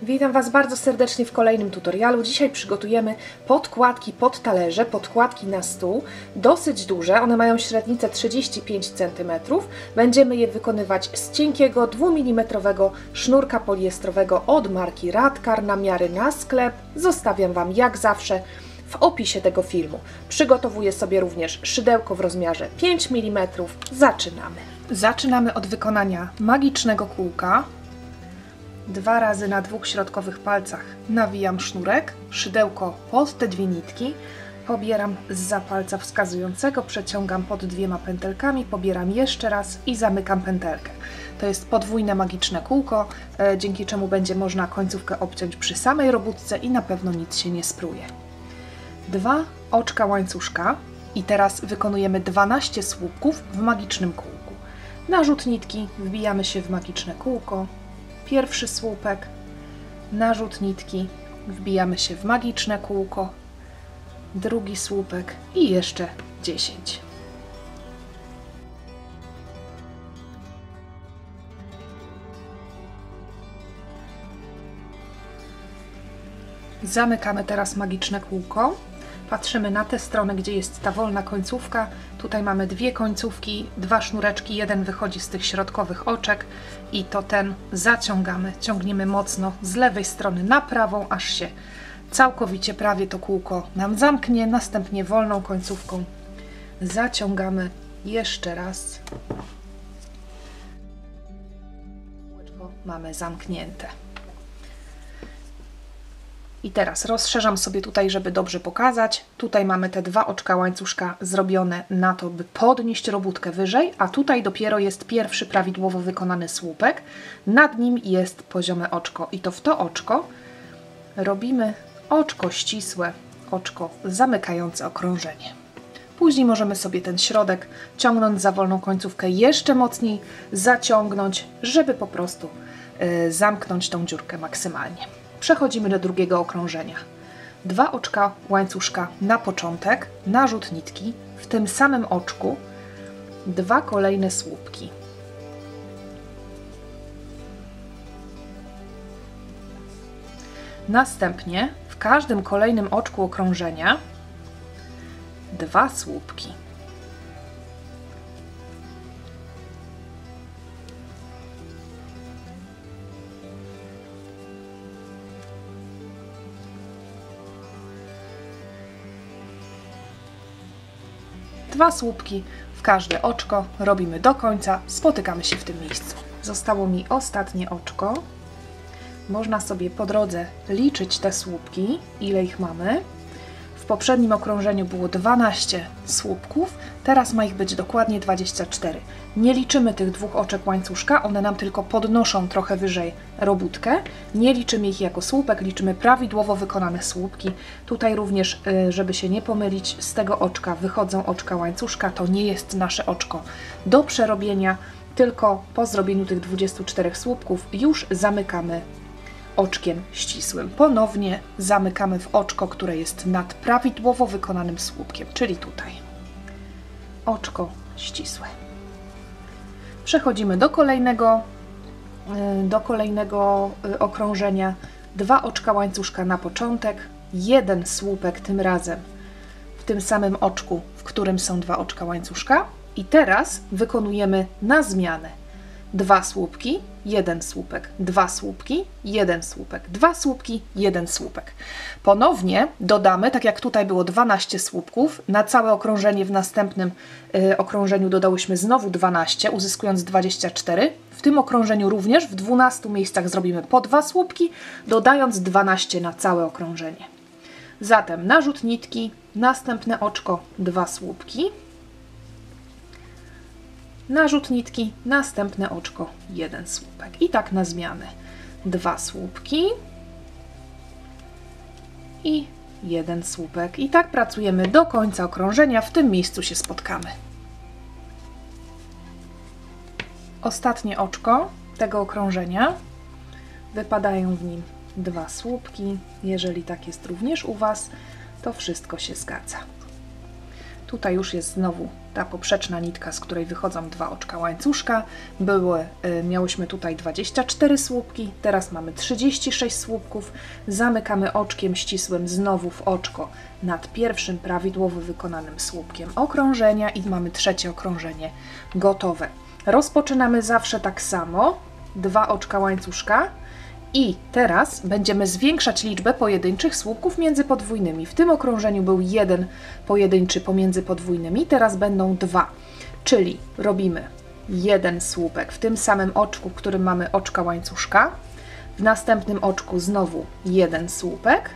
Witam Was bardzo serdecznie w kolejnym tutorialu. Dzisiaj przygotujemy podkładki pod talerze, podkładki na stół, dosyć duże, one mają średnicę 35 cm. Będziemy je wykonywać z cienkiego 2 mm sznurka poliestrowego od marki Radkar na miary na sklep. Zostawiam Wam jak zawsze w opisie tego filmu. Przygotowuję sobie również szydełko w rozmiarze 5 mm. Zaczynamy. Zaczynamy od wykonania magicznego kółka. 2 razy na 2 środkowych palcach nawijam sznurek, szydełko pod te 2 nitki, pobieram zza palca wskazującego, przeciągam pod 2 pętelkami, pobieram jeszcze raz i zamykam pętelkę. To jest podwójne magiczne kółko, dzięki czemu będzie można końcówkę obciąć przy samej robótce i na pewno nic się nie spruje. 2 oczka łańcuszka i teraz wykonujemy 12 słupków w magicznym kółku. Narzut nitki, wbijamy się w magiczne kółko. Pierwszy słupek, narzut nitki, wbijamy się w magiczne kółko, drugi słupek i jeszcze 10. Zamykamy teraz magiczne kółko. Patrzymy na tę stronę, gdzie jest ta wolna końcówka. Tutaj mamy 2 końcówki, 2 sznureczki, jeden wychodzi z tych środkowych oczek i to ten zaciągamy. Ciągniemy mocno z lewej strony na prawą, aż się całkowicie prawie to kółko nam zamknie. Następnie wolną końcówką zaciągamy jeszcze raz. Kółeczko mamy zamknięte. I teraz rozszerzam sobie tutaj, żeby dobrze pokazać. Tutaj mamy te 2 oczka łańcuszka zrobione na to, by podnieść robótkę wyżej, a tutaj dopiero jest pierwszy prawidłowo wykonany słupek. Nad nim jest poziome oczko i to w to oczko robimy oczko ścisłe, oczko zamykające okrążenie. Później możemy sobie ten środek, ciągnąc za wolną końcówkę, jeszcze mocniej zaciągnąć, żeby po prostu zamknąć tą dziurkę maksymalnie. Przechodzimy do drugiego okrążenia. 2 oczka łańcuszka na początek, narzut nitki, w tym samym oczku 2 kolejne słupki. Następnie w każdym kolejnym oczku okrążenia 2 słupki. Dwa słupki w każde oczko, robimy do końca, spotykamy się w tym miejscu. Zostało mi ostatnie oczko. Można sobie po drodze liczyć te słupki, ile ich mamy. W poprzednim okrążeniu było 12 słupków, teraz ma ich być dokładnie 24. Nie liczymy tych 2 oczek łańcuszka, one nam tylko podnoszą trochę wyżej robótkę. Nie liczymy ich jako słupek, liczymy prawidłowo wykonane słupki. Tutaj również, żeby się nie pomylić, z tego oczka wychodzą oczka łańcuszka, to nie jest nasze oczko do przerobienia, tylko po zrobieniu tych 24 słupków już zamykamy oczkiem ścisłym. Ponownie zamykamy w oczko, które jest nad prawidłowo wykonanym słupkiem, czyli tutaj. Oczko ścisłe. Przechodzimy do kolejnego okrążenia. 2 oczka łańcuszka na początek, 1 słupek tym razem w tym samym oczku, w którym są 2 oczka łańcuszka. I teraz wykonujemy na zmianę. 2 słupki, 1 słupek, 2 słupki, 1 słupek, 2 słupki, 1 słupek. Ponownie dodamy, tak jak tutaj było 12 słupków, na całe okrążenie w następnym okrążeniu dodałyśmy znowu 12, uzyskując 24. W tym okrążeniu również w 12 miejscach zrobimy po 2 słupki, dodając 12 na całe okrążenie. Zatem narzut nitki, następne oczko, 2 słupki. Narzut nitki, następne oczko, 1 słupek. I tak na zmianę. 2 słupki i 1 słupek. I tak pracujemy do końca okrążenia. W tym miejscu się spotkamy. Ostatnie oczko tego okrążenia. Wypadają w nim 2 słupki. Jeżeli tak jest również u Was, to wszystko się zgadza. Tutaj już jest znowu ta poprzeczna nitka, z której wychodzą 2 oczka łańcuszka. Miałyśmy tutaj 24 słupki, teraz mamy 36 słupków. Zamykamy oczkiem ścisłym znowu w oczko nad pierwszym prawidłowo wykonanym słupkiem okrążenia i mamy trzecie okrążenie gotowe. Rozpoczynamy zawsze tak samo, 2 oczka łańcuszka. I teraz będziemy zwiększać liczbę pojedynczych słupków między podwójnymi. W tym okrążeniu był 1 pojedynczy pomiędzy podwójnymi, teraz będą 2. Czyli robimy 1 słupek w tym samym oczku, w którym mamy oczka łańcuszka. W następnym oczku znowu 1 słupek,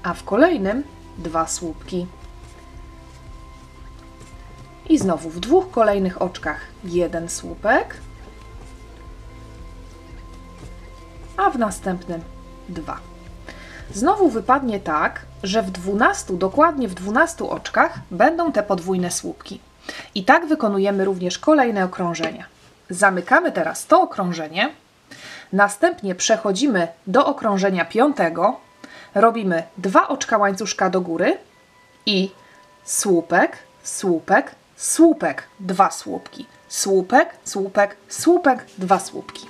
a w kolejnym 2 słupki. I znowu w 2 kolejnych oczkach 1 słupek, a w następnym 2. Znowu wypadnie tak, że dokładnie w 12 oczkach będą te podwójne słupki. I tak wykonujemy również kolejne okrążenia. Zamykamy teraz to okrążenie, następnie przechodzimy do okrążenia 5, robimy 2 oczka łańcuszka do góry i słupek, słupek, słupek, 2 słupki, słupek, słupek, słupek, 2 słupki.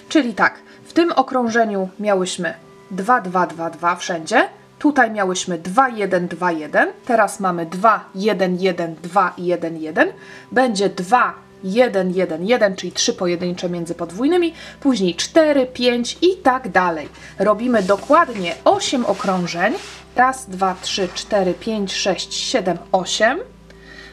Czyli tak, w tym okrążeniu miałyśmy 2, 2, 2, 2 wszędzie. Tutaj miałyśmy 2, 1, 2, 1. Teraz mamy 2, 1, 1, 2 i 1, 1. Będzie 2, 1, 1, 1, czyli 3 pojedyncze między podwójnymi. Później 4, 5 i tak dalej. Robimy dokładnie 8 okrążeń. Raz, 2, 3, 4, 5, 6, 7, 8.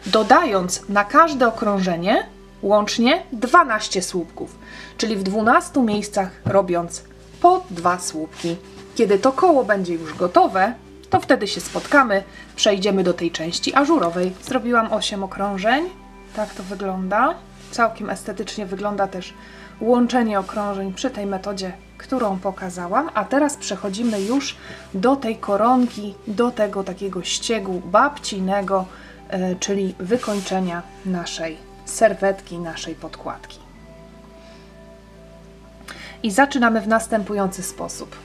Dodając na każde okrążenie łącznie 12 słupków, czyli w 12 miejscach robiąc po 2 słupki. Kiedy to koło będzie już gotowe, to wtedy się spotkamy, przejdziemy do tej części ażurowej. Zrobiłam 8 okrążeń, tak to wygląda. Całkiem estetycznie wygląda też łączenie okrążeń przy tej metodzie, którą pokazałam, a teraz przechodzimy już do tej koronki, do tego takiego ściegu babcinego, czyli wykończenia naszej serwetki, naszej podkładki. I zaczynamy w następujący sposób.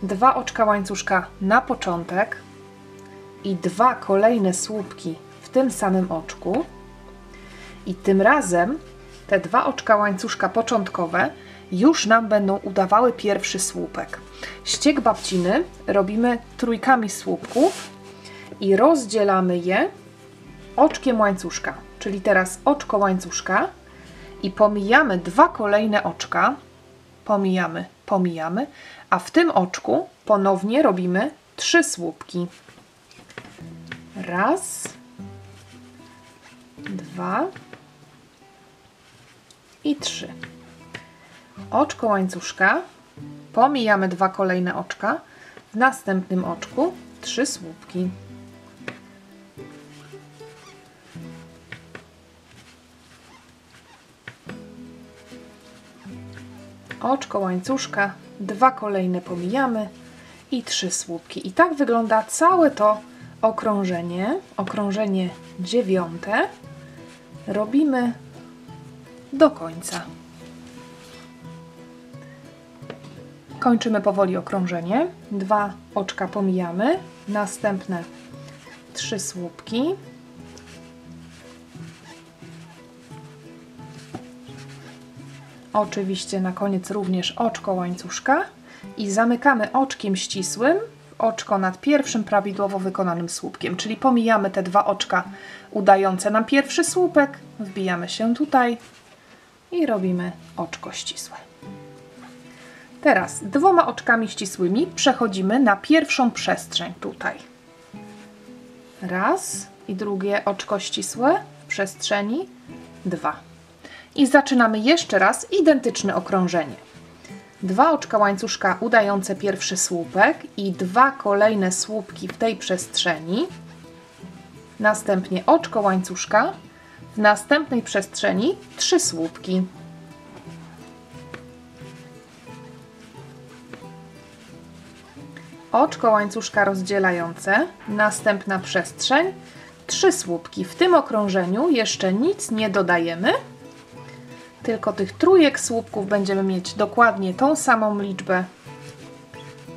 2 oczka łańcuszka na początek i 2 kolejne słupki w tym samym oczku. I tym razem te 2 oczka łańcuszka początkowe już nam będą udawały pierwszy słupek. Ścieg babciny robimy trójkami słupków i rozdzielamy je oczkiem łańcuszka. Czyli teraz oczko łańcuszka i pomijamy 2 kolejne oczka, pomijamy, a w tym oczku ponownie robimy 3 słupki. 1, 2 i 3. Oczko łańcuszka, pomijamy 2 kolejne oczka, w następnym oczku 3 słupki. Oczko łańcuszka, 2 kolejne pomijamy i 3 słupki. I tak wygląda całe to okrążenie. Okrążenie 9 robimy do końca. Kończymy powoli okrążenie. 2 oczka pomijamy, następne 3 słupki. Oczywiście na koniec również oczko łańcuszka i zamykamy oczkiem ścisłym w oczko nad pierwszym prawidłowo wykonanym słupkiem, czyli pomijamy te 2 oczka udające nam pierwszy słupek, wbijamy się tutaj i robimy oczko ścisłe. Teraz 2 oczkami ścisłymi przechodzimy na pierwszą przestrzeń tutaj. 1 i drugie oczko ścisłe w przestrzeni 2. I zaczynamy jeszcze raz identyczne okrążenie. 2 oczka łańcuszka udające pierwszy słupek i 2 kolejne słupki w tej przestrzeni. Następnie oczko łańcuszka, w następnej przestrzeni 3 słupki. Oczko łańcuszka rozdzielające, następna przestrzeń, 3 słupki. W tym okrążeniu jeszcze nic nie dodajemy, tylko tych trójek słupków będziemy mieć dokładnie tą samą liczbę,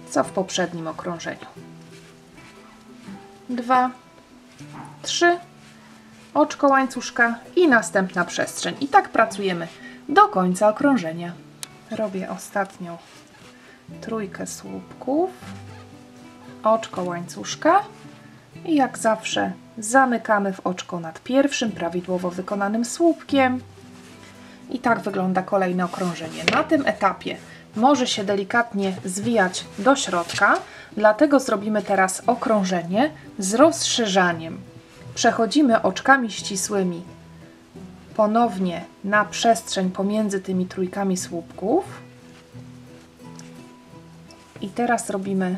co w poprzednim okrążeniu. 2, 3 oczko łańcuszka i następna przestrzeń. I tak pracujemy do końca okrążenia. Robię ostatnią trójkę słupków, oczko łańcuszka i jak zawsze zamykamy w oczko nad pierwszym prawidłowo wykonanym słupkiem. I tak wygląda kolejne okrążenie. Na tym etapie może się delikatnie zwijać do środka, dlatego zrobimy teraz okrążenie z rozszerzaniem. Przechodzimy oczkami ścisłymi ponownie na przestrzeń pomiędzy tymi trójkami słupków. I teraz robimy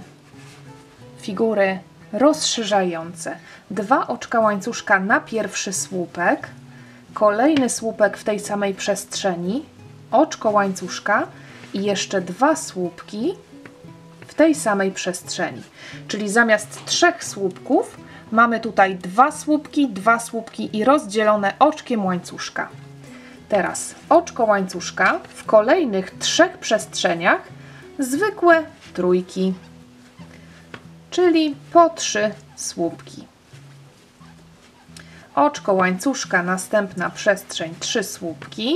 figury rozszerzające. 2 oczka łańcuszka na pierwszy słupek, kolejny słupek w tej samej przestrzeni, oczko łańcuszka i jeszcze 2 słupki w tej samej przestrzeni. Czyli zamiast 3 słupków mamy tutaj 2 słupki i rozdzielone oczkiem łańcuszka. Teraz oczko łańcuszka w kolejnych 3 przestrzeniach zwykłe trójki, czyli po 3 słupki. Oczko łańcuszka, następna przestrzeń 3 słupki.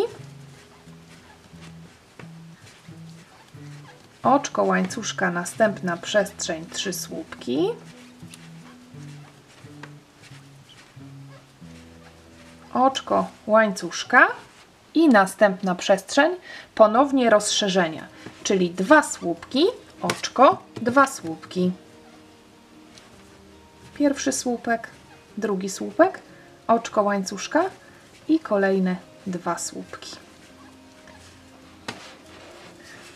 Oczko łańcuszka, następna przestrzeń 3 słupki. Oczko łańcuszka i następna przestrzeń ponownie rozszerzenia, czyli 2 słupki, oczko, 2 słupki. Pierwszy słupek, drugi słupek, oczko łańcuszka i kolejne 2 słupki.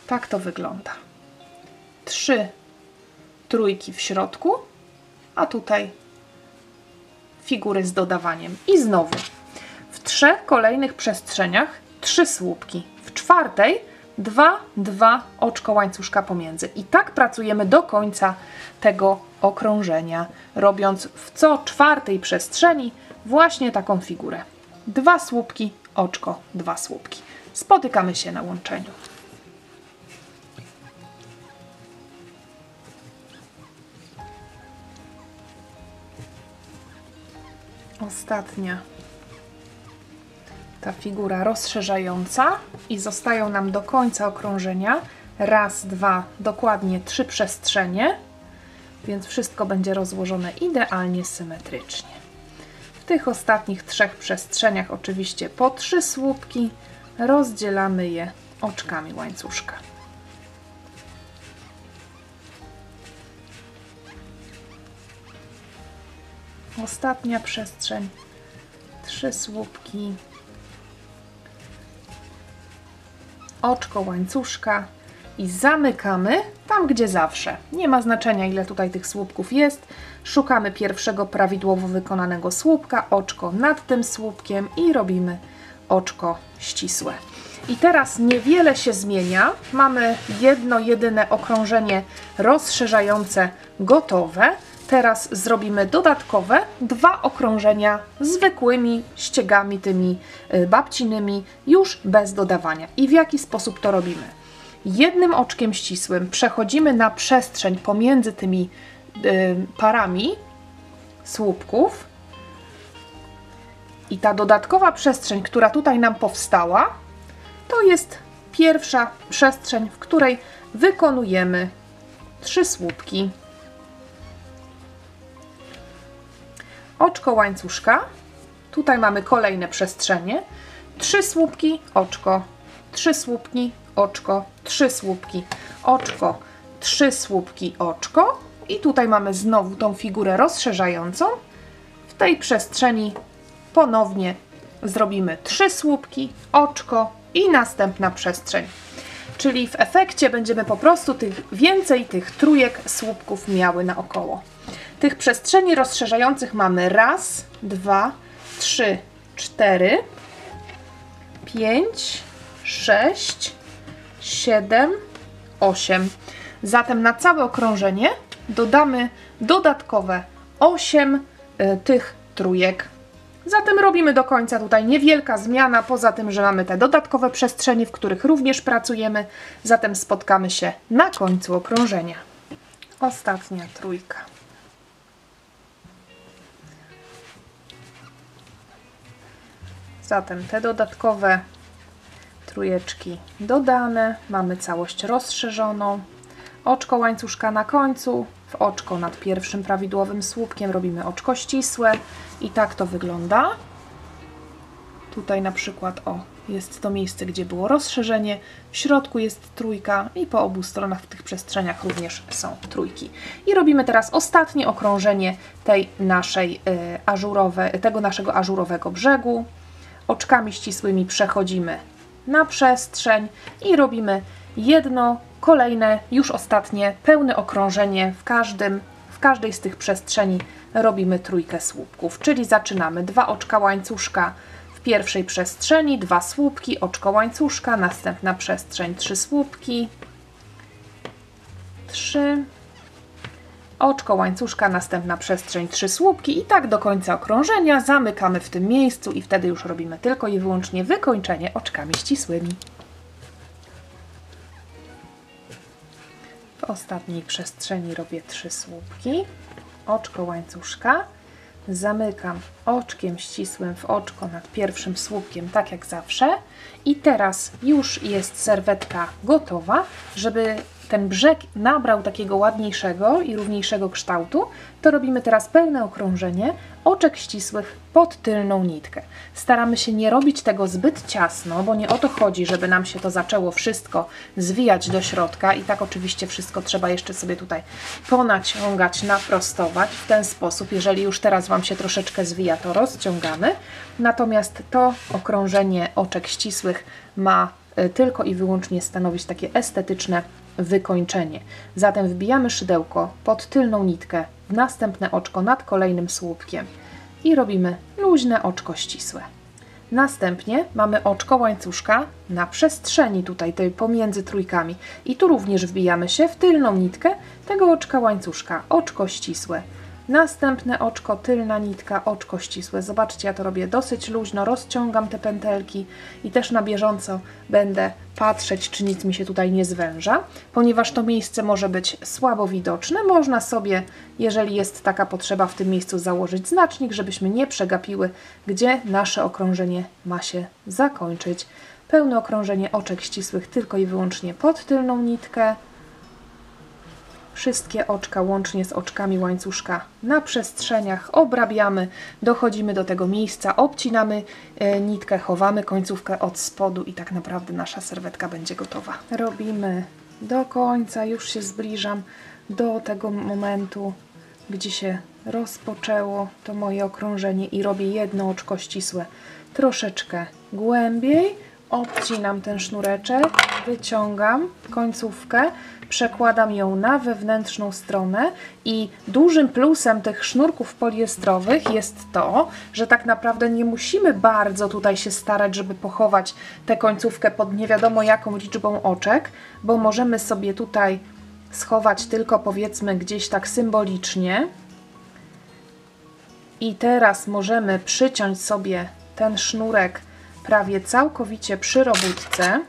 Tak to wygląda. 3 trójki w środku, a tutaj figury z dodawaniem. I znowu w 3 kolejnych przestrzeniach 3 słupki. W 4 2 oczko łańcuszka pomiędzy. I tak pracujemy do końca tego okrążenia, robiąc w co 4 przestrzeni właśnie taką figurę. 2 słupki, oczko, 2 słupki. Spotykamy się na łączeniu. Ostatnia ta figura rozszerzająca i zostają nam do końca okrążenia raz, 2, dokładnie 3 przestrzenie, więc wszystko będzie rozłożone idealnie symetrycznie. W tych ostatnich 3 przestrzeniach oczywiście po 3 słupki, rozdzielamy je oczkami łańcuszka. Ostatnia przestrzeń, 3 słupki, oczko łańcuszka i zamykamy tam, gdzie zawsze. Nie ma znaczenia, ile tutaj tych słupków jest. Szukamy pierwszego prawidłowo wykonanego słupka, oczko nad tym słupkiem i robimy oczko ścisłe. I teraz niewiele się zmienia. Mamy jedno jedyne okrążenie rozszerzające gotowe. Teraz zrobimy dodatkowe 2 okrążenia zwykłymi ściegami tymi babcininymi, już bez dodawania. I w jaki sposób to robimy? Jednym oczkiem ścisłym przechodzimy na przestrzeń pomiędzy tymi parami słupków i ta dodatkowa przestrzeń, która tutaj nam powstała, to jest pierwsza przestrzeń, w której wykonujemy 3 słupki. Oczko łańcuszka, tutaj mamy kolejne przestrzenie, 3 słupki, oczko, 3 słupki, oczko, 3 słupki, oczko, 3 słupki, oczko i tutaj mamy znowu tą figurę rozszerzającą. W tej przestrzeni ponownie zrobimy 3 słupki, oczko i następna przestrzeń. Czyli w efekcie będziemy po prostu więcej tych trójek słupków miały naokoło. Tych przestrzeni rozszerzających mamy raz, 2, 3, 4, 5, 6, 7, 8. Zatem na całe okrążenie dodamy dodatkowe 8 tych trójek. Zatem robimy do końca tutaj niewielka zmiana, poza tym, że mamy te dodatkowe przestrzenie, w których również pracujemy. Zatem spotkamy się na końcu okrążenia. Ostatnia trójka. Zatem te dodatkowe trójeczki dodane, mamy całość rozszerzoną. Oczko łańcuszka na końcu, w oczko nad pierwszym prawidłowym słupkiem robimy oczko ścisłe i tak to wygląda. Tutaj na przykład jest to miejsce, gdzie było rozszerzenie, w środku jest trójka i po obu stronach w tych przestrzeniach również są trójki. I robimy teraz ostatnie okrążenie tego naszego ażurowego brzegu. Oczkami ścisłymi przechodzimy na przestrzeń i robimy jedno, kolejne, już ostatnie, pełne okrążenie w każdej z tych przestrzeni robimy trójkę słupków, czyli zaczynamy 2 oczka łańcuszka w pierwszej przestrzeni, 2 słupki, oczko łańcuszka, następna przestrzeń, 3 słupki, 3, oczko łańcuszka, następna przestrzeń, 3 słupki i tak do końca okrążenia. Zamykamy w tym miejscu i wtedy już robimy tylko i wyłącznie wykończenie oczkami ścisłymi. W ostatniej przestrzeni robię 3 słupki, oczko łańcuszka, zamykam oczkiem ścisłym w oczko nad pierwszym słupkiem, tak jak zawsze. I teraz już jest serwetka gotowa, żeby ten brzeg nabrał takiego ładniejszego i równiejszego kształtu, to robimy teraz pełne okrążenie oczek ścisłych pod tylną nitkę. Staramy się nie robić tego zbyt ciasno, bo nie o to chodzi, żeby nam się to zaczęło wszystko zwijać do środka i tak oczywiście wszystko trzeba jeszcze sobie tutaj ponaciągać, naprostować w ten sposób. Jeżeli już teraz Wam się troszeczkę zwija, to rozciągamy. Natomiast to okrążenie oczek ścisłych ma tylko i wyłącznie stanowić takie estetyczne wykończenie. Zatem wbijamy szydełko pod tylną nitkę w następne oczko nad kolejnym słupkiem i robimy luźne oczko ścisłe. Następnie mamy oczko łańcuszka na przestrzeni tutaj tej pomiędzy trójkami i tu również wbijamy się w tylną nitkę tego oczka łańcuszka, oczko ścisłe. Następne oczko, tylna nitka, oczko ścisłe. Zobaczcie, ja to robię dosyć luźno, rozciągam te pętelki i też na bieżąco będę patrzeć, czy nic mi się tutaj nie zwęża. Ponieważ to miejsce może być słabo widoczne, można sobie, jeżeli jest taka potrzeba, w tym miejscu założyć znacznik, żebyśmy nie przegapiły, gdzie nasze okrążenie ma się zakończyć. Pełne okrążenie oczek ścisłych tylko i wyłącznie pod tylną nitkę. Wszystkie oczka łącznie z oczkami łańcuszka na przestrzeniach obrabiamy, dochodzimy do tego miejsca, obcinamy nitkę, chowamy końcówkę od spodu i tak naprawdę nasza serwetka będzie gotowa. Robimy do końca, już się zbliżam do tego momentu, gdzie się rozpoczęło to moje okrążenie i robię jedno oczko ścisłe troszeczkę głębiej, obcinam ten sznureczek, wyciągam końcówkę, przekładam ją na wewnętrzną stronę i dużym plusem tych sznurków poliestrowych jest to, że tak naprawdę nie musimy bardzo tutaj się starać, żeby pochować tę końcówkę pod nie wiadomo jaką liczbą oczek, bo możemy sobie tutaj schować tylko powiedzmy gdzieś tak symbolicznie i teraz możemy przyciąć sobie ten sznurek prawie całkowicie przy robótce,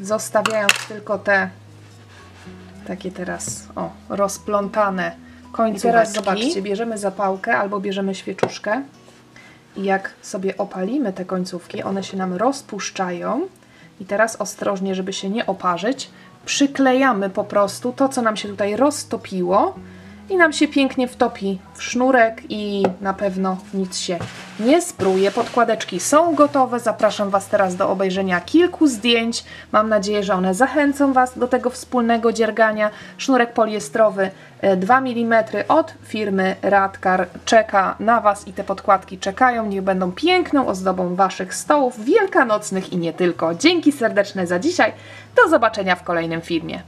zostawiając tylko te takie teraz rozplątane końcóweczki. I teraz zobaczcie, bierzemy zapałkę albo bierzemy świeczuszkę i jak sobie opalimy te końcówki, one się nam rozpuszczają i teraz ostrożnie, żeby się nie oparzyć, przyklejamy po prostu to, co nam się tutaj roztopiło i nam się pięknie wtopi w sznurek i na pewno nic się nie spruje. Podkładeczki są gotowe. Zapraszam Was teraz do obejrzenia kilku zdjęć. Mam nadzieję, że one zachęcą Was do tego wspólnego dziergania. Sznurek poliestrowy 2 mm od firmy Radkar czeka na Was i te podkładki czekają. Niech będą piękną ozdobą Waszych stołów wielkanocnych i nie tylko. Dzięki serdeczne za dzisiaj. Do zobaczenia w kolejnym filmie.